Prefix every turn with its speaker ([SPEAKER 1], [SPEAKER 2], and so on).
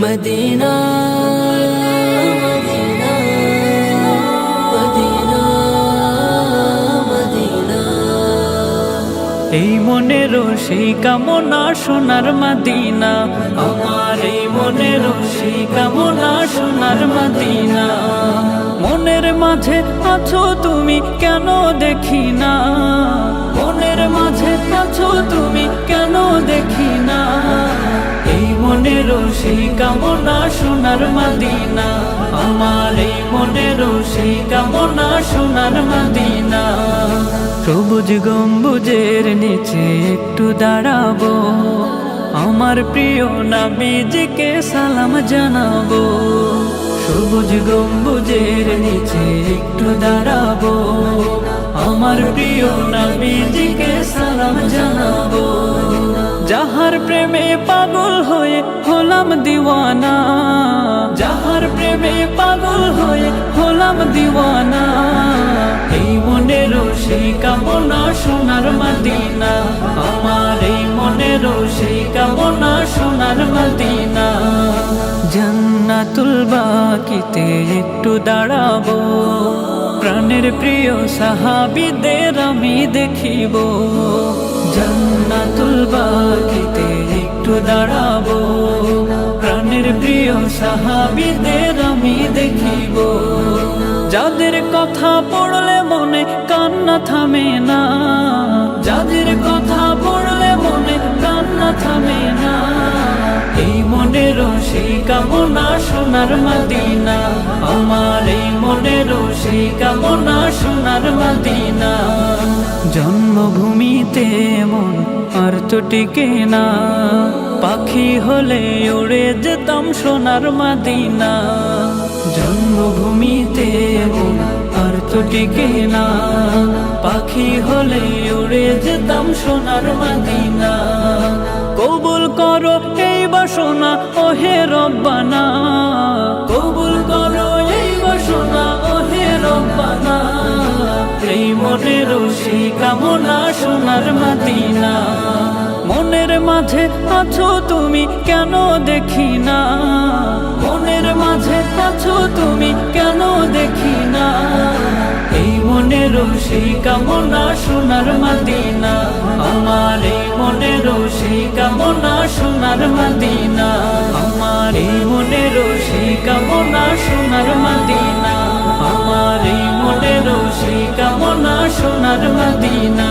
[SPEAKER 1] Medina Medina Medina Medina.
[SPEAKER 2] এই মনেরও সেই কামনা সোনার মদিনা, আমার এই মনেরও সেই কামনা সোনার মদিনা। মনের মাঝে আছো তুমি কেন দেখি না, মনের মাঝে আছো তুমি কেন দেখি না। এই মনেরও সেই কামনা সোনার মদিনা, আমার এই মনেরও সেই কামনা সোনার মদিনা। সবুজ গম্বুজের নিচে একটু দাঁড়াবো, আমার প্রিয় নবীজিকে সালাম জানাবো। সবুজ গম্বুজের নিচে একটু দাঁড়াবো, আমার প্রিয় নবীজিকে সালাম জানাবো। যাহার প্রেমে পাগল হয়ে হলাম দিওয়ানা, যাহার প্রেমে পাগল হয়ে হলাম দিওয়ানা। এই মনেরও সেই কামনা সোনার মদিনা, আমার এই মনেরও সেই কামনা সোনার মদিনা। জান্নাতুল বাকিতে একটু দাঁড়াবো, প্রাণের প্রিয় সাহাবীদের আমি দেখিব। জান্নাতুল বাকিতে একটু দাঁড়াবো, প্রাণের প্রিয় সাহাবীদের আমি দেখিব। যাদের কথা পড়লে মনে কান্না থামে না, যাদের কথা পড়লে মনে কান্না থামে না। এই মনেরও সেই কামনা সোনার মদিনা, আমার এই মনেরও সেই কামনা সোনার মদিনা। জন্মভূমিতে মন আর তো টিকে না, পাখি হলে উড়ে যেতাম সোনার মদিনা। জন্মভূমিতে মন আর তো টিকে না, পাখি হলে উড়ে যেতাম সোনার মদিনা। কবুল করো এই বাসনা ওহে রব্বানা, কবুল করো এই বাসনা ওহে রব্বানা। এই মনেরও সেই কামনা সোনার মদিনা, মনের মাঝে আছো তুমি কেন দেখি না, মনের মাঝে আছো তুমি কেন দেখি না। এই মনেরও সেই কামনা সোনার মদিনা, আমার এই মনেরও সেই কামনা সোনার মদিনা। আমার এই মনেরও সেই কামনা সোনার মদিনা, আমার এই মনেরও সেই কামনা সোনার মদিনা।